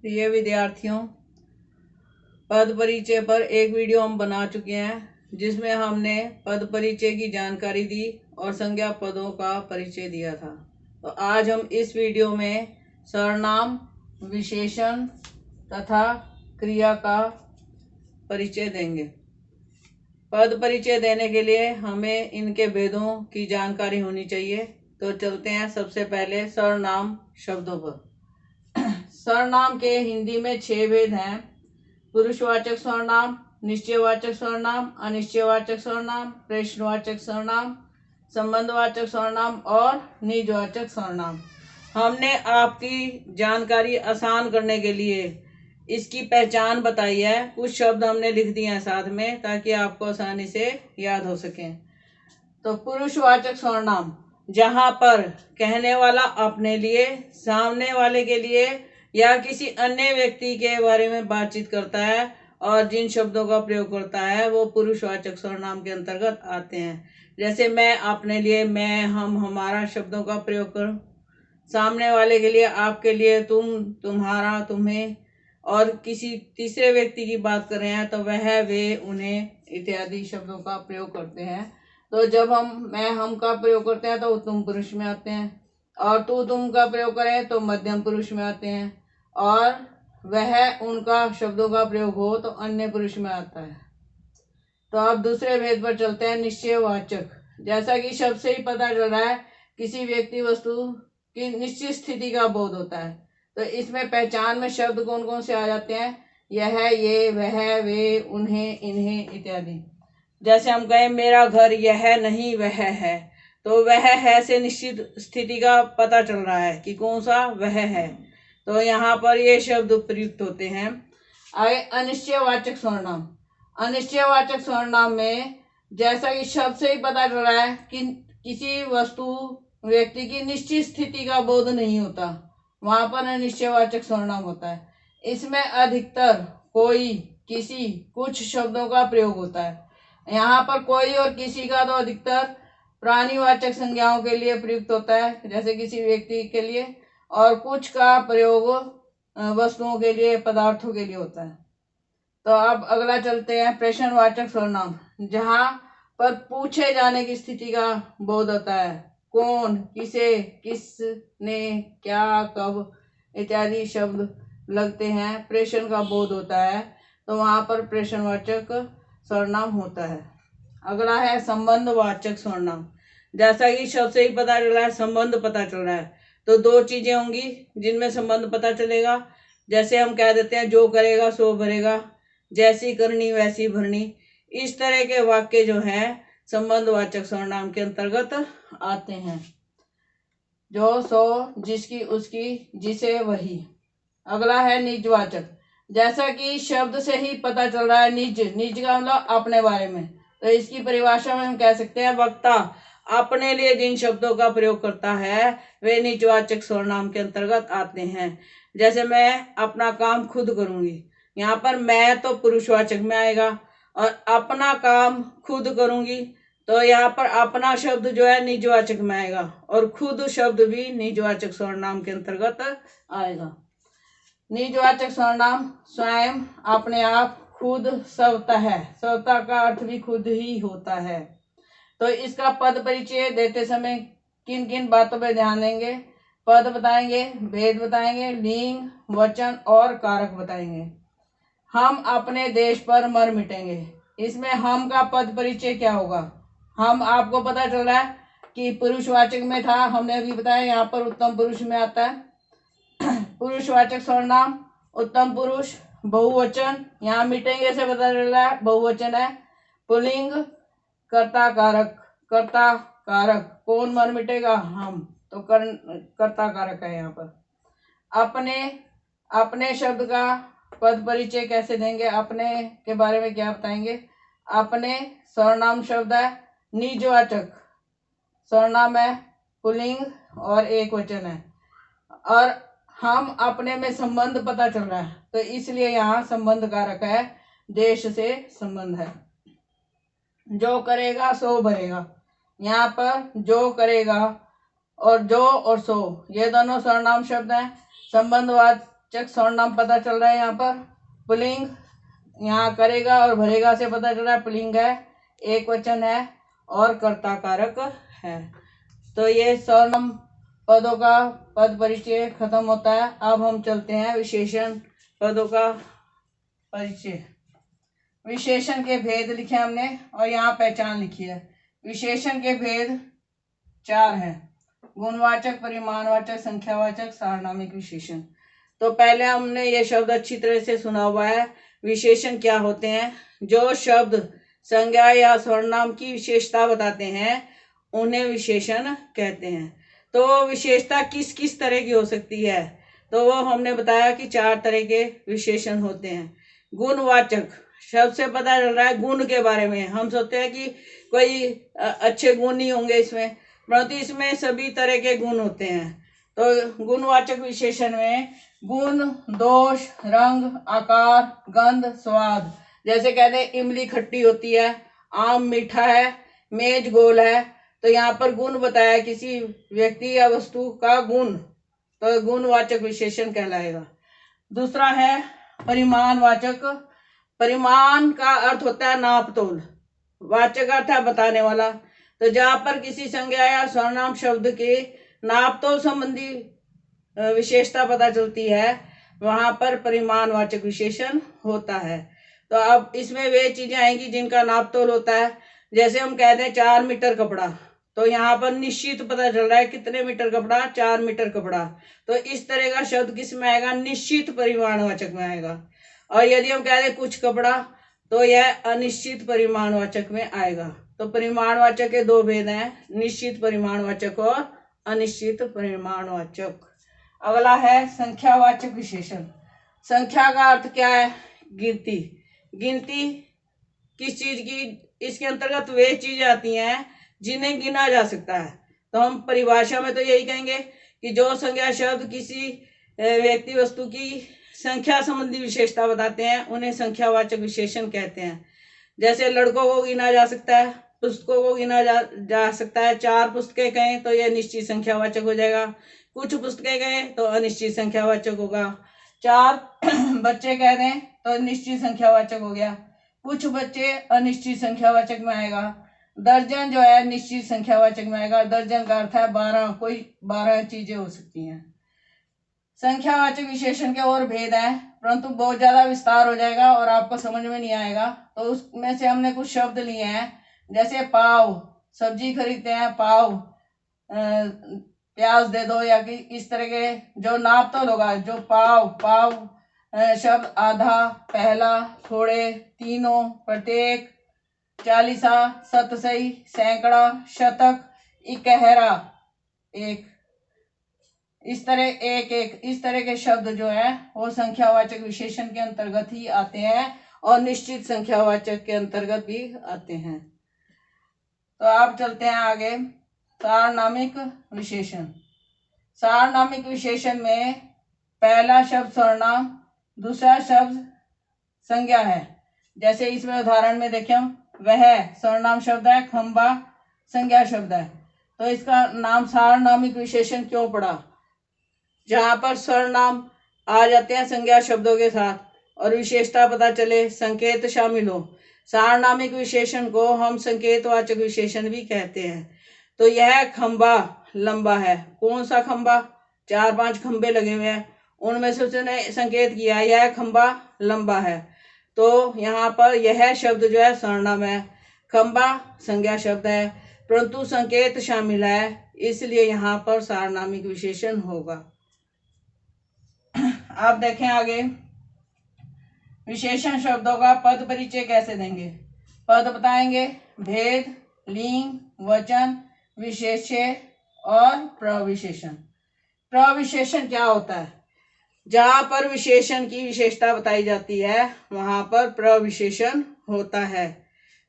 प्रिय विद्यार्थियों, पद परिचय पर एक वीडियो हम बना चुके हैं जिसमें हमने पद परिचय की जानकारी दी और संज्ञा पदों का परिचय दिया था। तो आज हम इस वीडियो में सर्वनाम, विशेषण तथा क्रिया का परिचय देंगे। पद परिचय देने के लिए हमें इनके भेदों की जानकारी होनी चाहिए। तो चलते हैं सबसे पहले सर्वनाम शब्दों पर। सर्वनाम के हिंदी में 6 भेद हैं: पुरुषवाचक सर्वनाम, निश्चयवाचक सर्वनाम, अनिश्चयवाचक सर्वनाम, प्रश्नवाचक सर्वनाम, संबंधवाचक सर्वनाम और निजवाचक सर्वनाम। हमने आपकी जानकारी आसान करने के लिए इसकी पहचान बताई है। कुछ शब्द हमने लिख दिए हैं साथ में ताकि आपको आसानी से याद हो सके। तो पुरुषवाचक सर्वनाम, जहां पर कहने वाला अपने लिए, सामने वाले के लिए या किसी अन्य व्यक्ति के बारे में बातचीत करता है और जिन शब्दों का प्रयोग करता है वो पुरुषवाचक सर्वनाम के अंतर्गत आते हैं। जैसे मैं, अपने लिए, मैं, हम, हमारा शब्दों का प्रयोग करूं। सामने वाले के लिए, आपके लिए, तुम, तुम्हारा, तुम्हें, और किसी तीसरे व्यक्ति की बात कर रहे हैं तो वह, वे, उन्हें इत्यादि शब्दों का प्रयोग करते हैं। तो जब हम मैं, हम का प्रयोग करते हैं तो उत्तम पुरुष में आते हैं, और तू, तुम का प्रयोग करें तो मध्यम पुरुष में आते हैं, और वह, उनका शब्दों का प्रयोग हो तो अन्य पुरुष में आता है। तो अब दूसरे भेद पर चलते हैं, निश्चयवाचक। जैसा कि शब्द से ही पता चल रहा है, किसी व्यक्ति वस्तु की निश्चित स्थिति का बोध होता है। तो इसमें पहचान में शब्द कौन कौन से आ जाते हैं? यह, ये, वह, वे, उन्हें, इन्हें इत्यादि। जैसे हम कहें मेरा घर यह नहीं वह है, तो वह है से निश्चित स्थिति का पता चल रहा है कि कौन सा वह है। तो यहाँ पर ये शब्द प्रयुक्त होते हैं। आगे अनिश्चयवाचक सर्वनाम। अनिश्चयवाचक सर्वनाम में जैसा कि शब्द से ही पता चल रहा है कि किसी वस्तु, व्यक्ति की निश्चित स्थिति का बोध नहीं होता, वहां पर अनिश्चयवाचक सर्वनाम होता है। इसमें अधिकतर कोई, किसी, कुछ शब्दों का प्रयोग होता है। यहाँ पर कोई और किसी का तो अधिकतर प्राणीवाचक संज्ञाओं के लिए प्रयुक्त होता है, जैसे किसी व्यक्ति के लिए, और कुछ का प्रयोग वस्तुओं के लिए, पदार्थों के लिए होता है। तो अब अगला चलते हैं, प्रश्नवाचक सर्वनाम, जहां पर पूछे जाने की स्थिति का बोध होता है। कौन, किसे, किसने, क्या, कब इत्यादि शब्द लगते हैं, प्रश्न का बोध होता है, तो वहां पर प्रश्नवाचक सर्वनाम होता है। अगला है संबंधवाचक सर्वनाम। जैसा कि शब्द से ही पता चल रहा है, संबंध पता चल रहा है, तो 2 चीजें होंगी जिनमें संबंध पता चलेगा। जैसे हम कह देते हैं जो करेगा सो भरेगा, जैसी करनी वैसी भरनी। इस तरह के वाक्य जो हैं संबंधवाचक सर्वनाम के अंतर्गत आते हैं। जो, सो, जिसकी, उसकी, जिसे, वही। अगला है निजवाचक। जैसा कि शब्द से ही पता चल रहा है, निज, निज का मतलब अपने बारे में, तो इसकी परिभाषा में हम कह सकते हैं वक्ता अपने लिए जिन शब्दों का प्रयोग करता है वे निजवाचक सर्वनाम के अंतर्गत आते हैं। जैसे मैं अपना काम खुद करूंगी, यहाँ पर मैं तो पुरुषवाचक में आएगा, और अपना काम खुद करूंगी तो यहाँ पर अपना शब्द जो है निजवाचक में आएगा, और खुद शब्द भी निजवाचक सर्वनाम के अंतर्गत आएगा। निजवाचक सर्वनाम स्वयं, अपने आप, खुद, स्वतः। स्वतः का अर्थ भी खुद ही होता है। तो इसका पद परिचय देते समय किन किन बातों पर ध्यान देंगे? पद बताएंगे, भेद बताएंगे, लिंग, वचन और कारक बताएंगे। हम अपने देश पर मर मिटेंगे, इसमें हम का पद परिचय क्या होगा? हम, आपको पता चल रहा है कि पुरुषवाचक में था, हमने अभी बताया, यहाँ पर उत्तम पुरुष में आता है। पुरुषवाचक सर्वनाम उत्तम पुरुष, बहुवचन, यहाँ मिटेंगे से पता चल रहा है बहुवचन है। पुल्लिंग कर्ता कारक, कर्ता कारक, कौन मर मिटेगा? हम, तो कर्ता कारक है यहाँ पर। अपने, अपने शब्द का पद परिचय कैसे देंगे? अपने के बारे में क्या बताएंगे? अपने सर्वनाम शब्द है, निजवाचक सर्वनाम है, पुल्लिंग और एक वचन है, और हम अपने में संबंध पता चल रहा है, तो इसलिए यहाँ संबंध कारक है, देश से संबंध है। जो करेगा सो भरेगा, यहाँ पर जो करेगा और जो और सो ये दोनों सर्वनाम शब्द हैं। वाचक सर्वनाम पता चल रहा है। यहाँ पर पुल्लिंग, यहाँ करेगा और भरेगा से पता चल रहा है पुल्लिंग है, एक वचन है और कर्ता कारक है। तो ये सर्वनाम पदों का पद परिचय खत्म होता है। अब हम चलते हैं विशेषण पदों का परिचय। विशेषण के भेद लिखे हमने और यहाँ पहचान लिखी है। विशेषण के भेद 4 हैं: गुणवाचक, परिमाणवाचक, संख्यावाचक, सारनामिक विशेषण। तो पहले हमने ये शब्द अच्छी तरह से सुना हुआ है। विशेषण क्या होते हैं? जो शब्द संज्ञा या सर्वनाम की विशेषता बताते हैं उन्हें विशेषण कहते हैं। तो विशेषता किस किस तरह की हो सकती है? तो वो हमने बताया कि 4 तरह के विशेषण होते हैं। गुणवाचक, शब्द से पता चल रहा है गुण के बारे में। हम सोचते हैं कि कोई अच्छे गुण नहीं होंगे इसमें, परंतु इसमें सभी तरह के गुण होते हैं। तो गुणवाचक विशेषण में गुण, दोष, रंग, आकार, गंध, स्वाद। जैसे कहते हैं इमली खट्टी होती है, आम मीठा है, मेज गोल है। तो यहाँ पर गुण बताया किसी व्यक्ति या वस्तु का गुण, तो गुणवाचक विशेषण कहलाएगा। दूसरा है परिमाणवाचक। परिमाण का अर्थ होता है नाप तोल, वाचक अर्थ है बताने वाला। तो जहाँ पर किसी संज्ञा या सर्वनाम शब्द के नाप तोल संबंधी विशेषता पता चलती है, वहां पर परिमाणवाचक विशेषण होता है। तो अब इसमें वे चीजें आएंगी जिनका नाप तोल होता है। जैसे हम कहते हैं 4 मीटर कपड़ा, तो यहाँ पर निश्चित पता चल रहा है कितने मीटर कपड़ा, 4 मीटर कपड़ा। तो इस तरह का शब्द किस में आएगा? निश्चित परिमाणवाचक में आएगा। और यदि हम कह दें कुछ कपड़ा, तो यह अनिश्चित परिमाणवाचक में आएगा। तो परिमाणवाचक के 2 भेद हैं, निश्चित परिमाणवाचक और अनिश्चित परिमाणवाचक। अगला है संख्यावाचक विशेषण। संख्या का अर्थ क्या है? गिनती। गिनती किस चीज की? इसके अंतर्गत वे चीजें आती हैं जिन्हें गिना जा सकता है। तो हम परिभाषा में तो यही कहेंगे कि जो संज्ञा शब्द किसी व्यक्ति वस्तु की संख्या संबंधी विशेषता बताते हैं उन्हें संख्यावाचक विशेषण कहते हैं। जैसे लड़कों को गिना जा सकता है, पुस्तकों को गिना जा सकता है। 4 पुस्तकें कहें तो यह निश्चित संख्यावाचक हो जाएगा, कुछ पुस्तकें कहें तो अनिश्चित संख्यावाचक होगा। 4 बच्चे कह दें तो निश्चित संख्यावाचक हो गया, कुछ बच्चे अनिश्चित संख्यावाचक में आएगा। दर्जन जो है निश्चित संख्यावाचक में आएगा। दर्जन का अर्थ है 12, कोई 12 चीजें हो सकती हैं। संख्यावाचक विशेषण के और भेद हैं, परंतु बहुत ज्यादा विस्तार हो जाएगा और आपको समझ में नहीं आएगा। तो उसमें से हमने कुछ शब्द लिए हैं, जैसे पाव, सब्जी खरीदते हैं, पाव प्याज दे दो, या कि इस तरह के जो नाप तोल होगा, जो पाव शब्द आधा, पहला, थोड़े, तीनों, प्रत्येक, 40, सतसई, सैकड़ा, शतक, इकहरा, एक, इस तरह के शब्द जो है वो संख्यावाचक विशेषण के अंतर्गत ही आते हैं और निश्चित संख्यावाचक के अंतर्गत भी आते हैं। तो आप चलते हैं आगे। सारनामिक विशेषण। सारनामिक विशेषण में पहला शब्द सर्वनाम, दूसरा शब्द संज्ञा है। जैसे इसमें उदाहरण में देखें, वह सर्वनाम शब्द है, खंबा संज्ञा शब्द है। तो इसका नाम सारनामिक विशेषण क्यों पड़ा? जहां पर सर्वनाम आ जाते हैं संज्ञा शब्दों के साथ और विशेषता पता चले, संकेत शामिल हो। सारनामिक विशेषण को हम संकेतवाचक विशेषण भी कहते हैं। तो यह खंबा लंबा है। कौन सा खंबा? 4-5 खंबे लगे हुए हैं, उनमें से उसने संकेत किया यह खंबा लंबा है। तो यहाँ पर यह शब्द जो है सर्वनाम है, खंबा संज्ञा शब्द है, परंतु संकेत शामिल है, इसलिए यहाँ पर सारनामिक विशेषण होगा। आप देखें आगे, विशेषण शब्दों का पद परिचय कैसे देंगे? पद बताएंगे, भेद, लिंग, वचन, विशेष्य और प्रविशेषण। प्रविशेषण क्या होता है? जहां पर विशेषण की विशेषता बताई जाती है वहां पर प्रविशेषण होता है।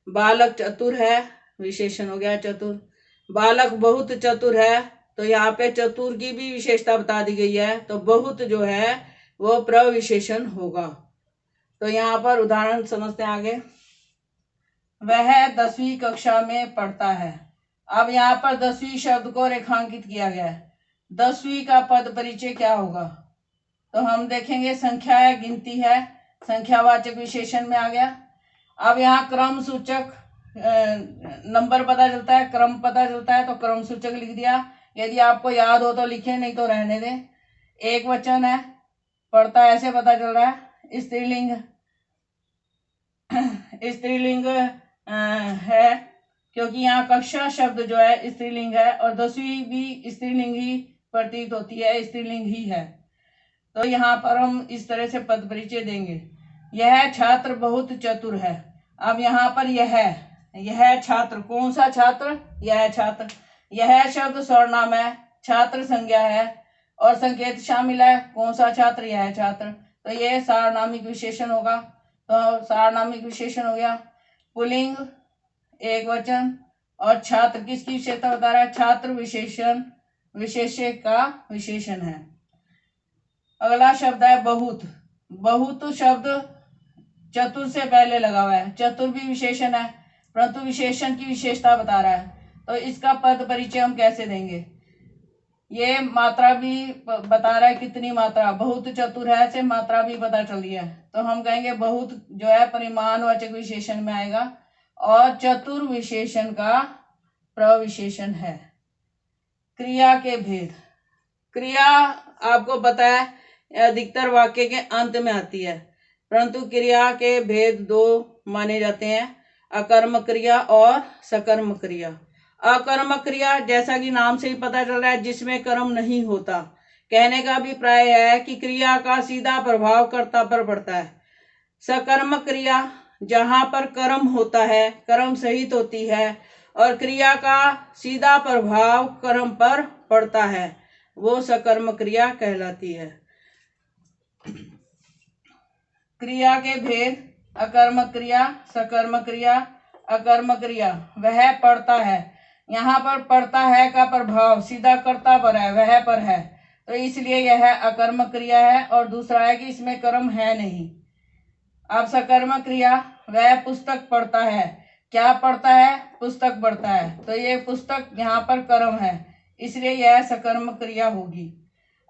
बालक चतुर है, विशेषण हो गया चतुर। बालक बहुत चतुर है, तो यहाँ पे चतुर की भी विशेषता बता दी गई है, तो बहुत जो है वो प्रविशेषण होगा। तो यहाँ पर उदाहरण समझते हैं आगे। वह 10वीं कक्षा में पढ़ता है। अब यहाँ पर 10वीं शब्द को रेखांकित किया गया है। 10वीं का पद परिचय क्या होगा? तो हम देखेंगे संख्या है, गिनती है, संख्यावाचक विशेषण में आ गया। अब यहाँ क्रम सूचक नंबर पता चलता है, क्रम पता चलता है, तो क्रम सूचक लिख दिया। यदि आपको याद हो तो लिखे, नहीं तो रहने दें। एक वचन है, पढ़ता ऐसे पता चल रहा है। स्त्रीलिंग स्त्रीलिंग है, क्योंकि यहाँ कक्षा शब्द जो है स्त्रीलिंग है, और 10वीं भी स्त्रीलिंग ही प्रतीत होती है, स्त्रीलिंग ही है। तो यहाँ पर हम इस तरह से पद परिचय देंगे। यह छात्र बहुत चतुर है। अब यहाँ पर यह छात्र, कौन सा छात्र? यह छात्र। यह शब्द सर्वनाम है, छात्र संज्ञा है, और संकेत शामिल है। कौन सा छात्र? यह छात्र। तो यह सार्वनामिक विशेषण होगा। तो सार्वनामिक विशेषण हो गया। पुल्लिंग, एक वचन, और छात्र किसकी विशेषता बता रहा है? छात्र विशेषण, विशेष्य का विशेषण है। अगला शब्द है बहुत। बहुत शब्द चतुर से पहले लगा हुआ है। चतुर भी विशेषण है, परंतु विशेषण की विशेषता बता रहा है। तो इसका पद परिचय हम कैसे देंगे? ये मात्रा भी बता रहा है, कितनी मात्रा। बहुत चतुर है से मात्रा भी पता चल रही है। तो हम कहेंगे बहुत जो है परिमाणवाचक विशेषण में आएगा, और चतुर विशेषण का प्रविशेषण है। क्रिया के भेद। क्रिया आपको पता है अधिकतर वाक्य के अंत में आती है, परंतु क्रिया के भेद दो माने जाते हैं, अकर्मक क्रिया और सकर्मक क्रिया। अकर्मक क्रिया जैसा कि नाम से ही पता चल रहा है, जिसमें कर्म नहीं होता। कहने का अभिप्राय है कि क्रिया का सीधा प्रभाव कर्ता पर पड़ता है। सकर्मक क्रिया जहां पर कर्म होता है, कर्म सहित होती है, और क्रिया का सीधा प्रभाव कर्म पर पड़ता है, वो सकर्मक क्रिया कहलाती है। क्रिया के भेद। अकर्मक क्रिया, सकर्मक क्रिया। अकर्मक क्रिया वह पड़ता है। यहाँ पर पड़ता है का प्रभाव सीधा कर्ता पर है, वह पर है, तो इसलिए यह अकर्मक क्रिया है। और दूसरा है कि इसमें कर्म है नहीं। अब सकर्मक क्रिया, वह पुस्तक पढ़ता है। क्या पढ़ता है? पुस्तक पढ़ता है। तो ये पुस्तक यहाँ पर कर्म है, इसलिए यह सकर्मक क्रिया होगी।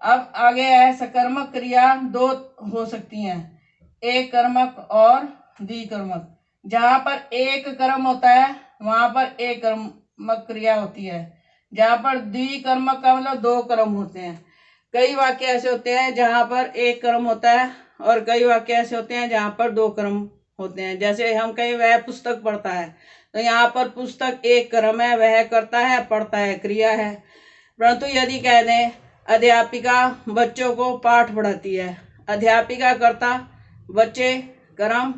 अब आगे है सकर्मक क्रिया दो हो सकती हैं, एक कर्मक और द्विकर्मक। जहाँ पर एक कर्म होता है वहां पर एक कर्मक क्रिया होती है। जहाँ पर द्विकर्मक का मतलब दो कर्म होते हैं। कई वाक्य ऐसे होते हैं जहाँ पर एक कर्म होता है, और कई वाक्य ऐसे होते हैं जहाँ पर दो कर्म होते हैं। जैसे हम कहें वह पुस्तक पढ़ता है, तो यहाँ पर पुस्तक एक कर्म है, वह करता है, पढ़ता है क्रिया है। परंतु यदि कह दें अध्यापिका बच्चों को पाठ पढ़ाती है, अध्यापिका कर्ता, बच्चे कर्म,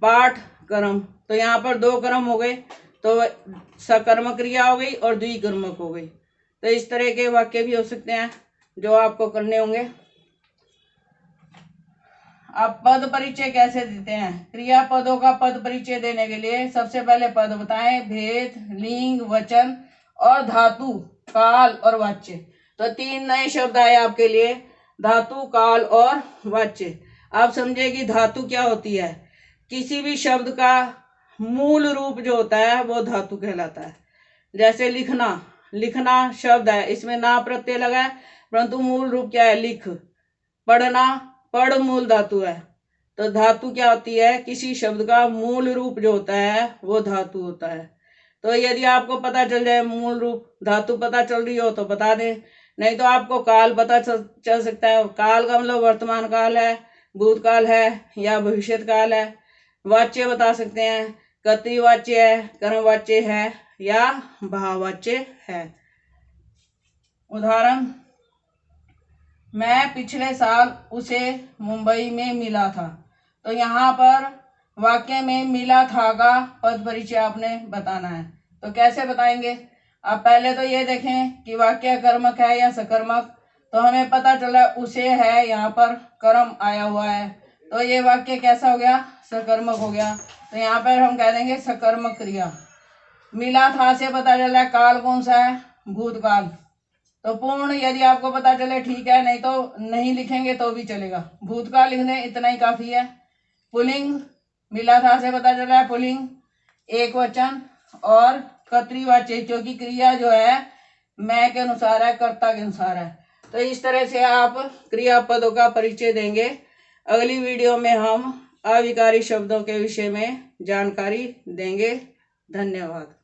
पाठ कर्म, तो यहाँ पर दो कर्म हो गए, तो सकर्मक क्रिया हो गई और द्विकर्मक हो गई। तो इस तरह के वाक्य भी हो सकते हैं जो आपको करने होंगे। आप पद परिचय कैसे देते हैं? क्रिया पदों का पद परिचय देने के लिए सबसे पहले पद बताएं, भेद, लिंग, वचन और धातु, काल और वाच्य। तो 3 नए शब्द आए आपके लिए, धातु, काल और वाच्य। आप समझे कि धातु क्या होती है। किसी भी शब्द का मूल रूप जो होता है वो धातु कहलाता है। जैसे लिखना, लिखना शब्द है, इसमें ना प्रत्यय लगा है, परंतु मूल रूप क्या है? लिख। पढ़ना, पढ़ मूल धातु है। तो धातु क्या होती है? किसी शब्द का मूल रूप जो होता है वो धातु होता है। तो यदि आपको पता चल जाए मूल रूप धातु पता चल रही हो तो बता दें, नहीं तो आपको काल पता चल सकता है। काल का मतलब वर्तमान काल है, भूतकाल है या भविष्य काल है। वाच्य बता सकते हैं, कर्तृवाच्य है, कर्मवाच्य है या भाववाच्य है। उदाहरण, मैं पिछले साल उसे मुंबई में मिला था। तो यहाँ पर वाक्य में मिला था का पद परिचय आपने बताना है। तो कैसे बताएंगे? अब पहले तो ये देखें कि वाक्य कर्मक है या सकर्मक। तो हमें पता चला उसे है, यहाँ पर कर्म आया हुआ है, तो ये वाक्य कैसा हो गया? सकर्मक हो गया। तो यहाँ पर हम कह देंगे सकर्मक क्रिया। मिला था से पता चला काल कौन सा है? भूतकाल। तो पूर्ण यदि आपको पता चले ठीक है, नहीं तो नहीं लिखेंगे तो भी चलेगा, भूतकाल लिख दें, इतना ही काफी है। पुल्लिंग, मिला था से पता चला है पुल्लिंग, एक वचन। और कर्तृवाच्य, क्योंकि क्रिया जो है मैं के अनुसार है, कर्ता के अनुसार है। तो इस तरह से आप क्रियापदों का परिचय देंगे। अगली वीडियो में हम अविकारी शब्दों के विषय में जानकारी देंगे। धन्यवाद।